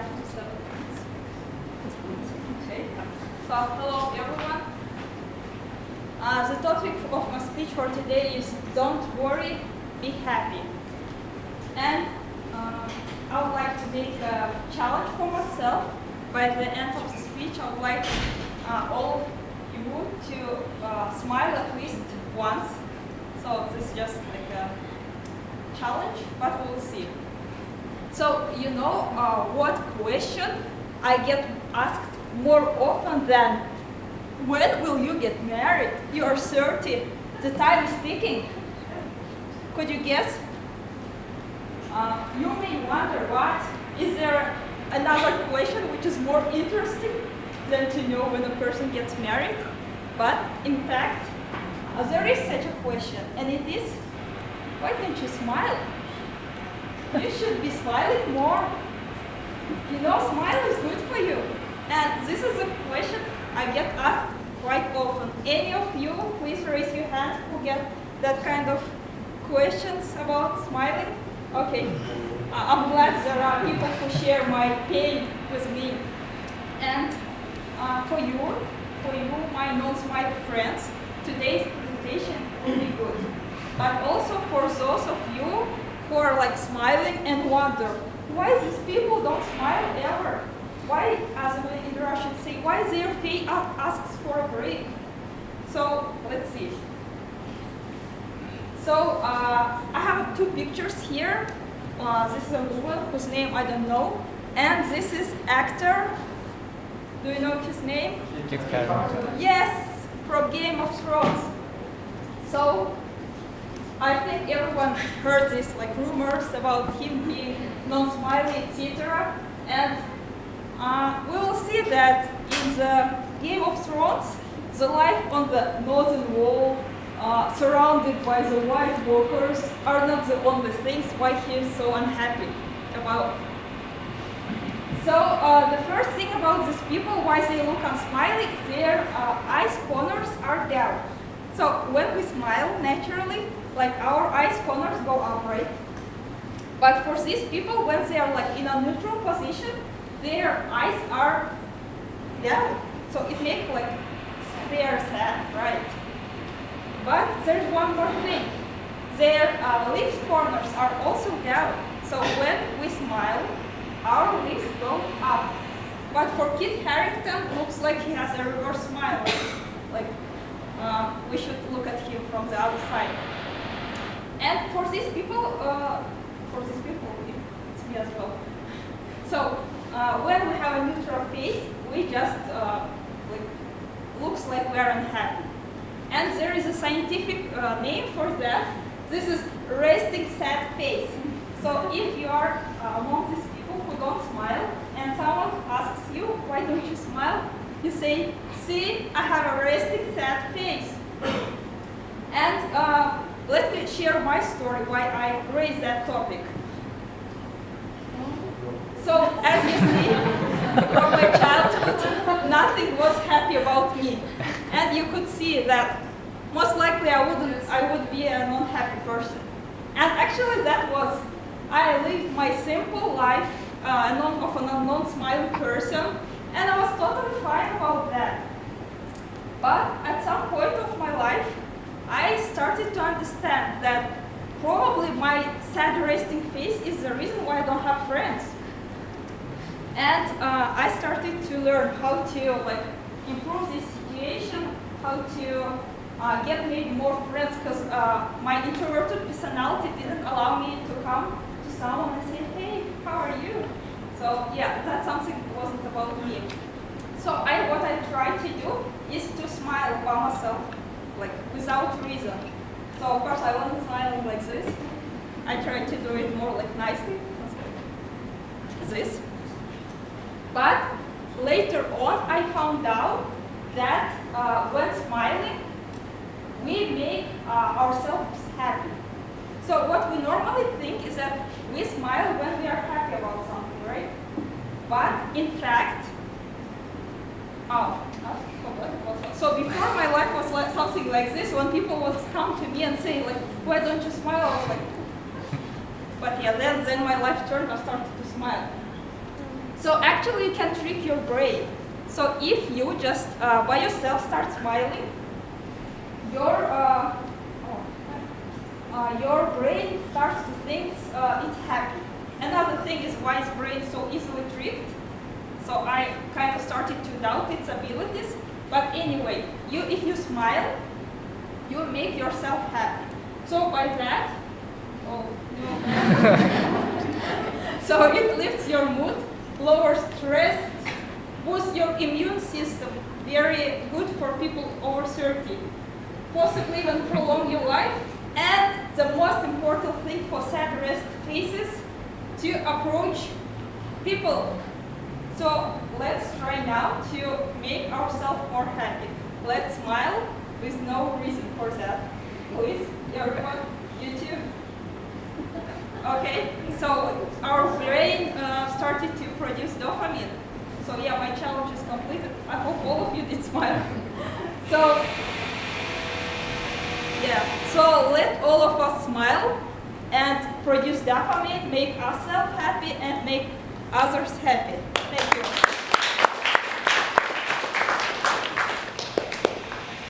to 7 minutes. Okay. So, hello everyone. The topic of my speech for today is "Don't worry, be happy." And I would like to make a challenge for myself. By the end of the speech, I would like all of you to smile at least once. So this is just like a challenge, but we'll see. So you know what question I get asked more often than when will you get married? You are 30. The time is ticking. Could you guess? You may wonder, what? Is there another question which is more interesting than to know when a person gets married? But in fact, there is such a question, and it is, why don't you smile? You should be smiling more. You know, smile is good for you. And this is a question I get asked quite often. Any of you, please raise your hand who get that kind of questions about smiling. Okay, I'm glad there are people who share my pain with me. And for you, my non-smile friends, today's presentation will be good. But also for those of you who are like smiling and wonder, why these people don't smile ever? Why, as we in Russian say, why their face asks for a break? So let's see. So I have two pictures here. This is a woman whose name I don't know, and this is actor. Do you know his name? Kit Harington. Yes, from Game of Thrones. So I think everyone heard this, like rumors about him being non-smiley, etc. And we will see that in the Game of Thrones, the life on the northern wall, surrounded by the White Walkers, are not the only things why he is so unhappy about. So the first thing about these people, why they look unsmiling, their eyes corners are down. So when we smile naturally, like our eyes corners go up, right? But for these people, when they are like in a neutral position, their eyes are down. So it makes like they are sad, right? But there's one more thing. Their lips corners are also down. So when we smile, our lips go up. But for Kit Harington, looks like he has a reverse smile. Like we should look at him from the other side. And for these people, it's me as well. So when we have a neutral face, we just looks like we're unhappy. And there is a scientific name for that. This is resting sad face. So if you are among these people who don't smile, and someone asks you, why don't you smile? You say, see, I have a resting sad face. And let me share my story, why I raised that topic. So as you see, from my childhood, nothing was happy about me. And you could see that most likely I would be an unhappy person. And actually that was, I lived my simple life of a non-smiling person, and I was totally fine about that. But at some point of my life, I started to understand that probably my sad resting face is the reason why I don't have friends. And I started to learn how to improve this situation, how to get maybe more friends, because my introverted personality didn't allow me to come to someone and say, hey, how are you? So yeah, that's something that wasn't about me. So what I try to do is to smile by myself, like without reason. So of course I wasn't smiling like this. I try to do it more like nicely, this. But later on, I found out that when smiling, we make ourselves happy. So what we normally think is that we smile when we are happy about something, right? But in fact, so before my life was like something like this, when people would come to me and say like, why don't you smile? I was like, but yeah, then my life turned, I started to smile. So actually you can trick your brain. So if you just by yourself start smiling, your brain starts to think it's happy. Another thing is why is brain so easily tricked. So I kind of started to doubt its abilities. But anyway, if you smile, you make yourself happy. So by that, oh no. So it lifts your mood, lowers stress, boosts your immune system. Very good for people over 30. Possibly even prolong your life. And the most important thing for sad rest faces, to approach people. So let's try now to make ourselves more happy. Let's smile with no reason for that. Please, everyone, you too. Okay, so our brain started to produce dopamine. So yeah, my challenge is completed. I hope all of you did smile. So yeah, so let all of us smile and produce dopamine, make ourselves happy and make others happy. Thank you.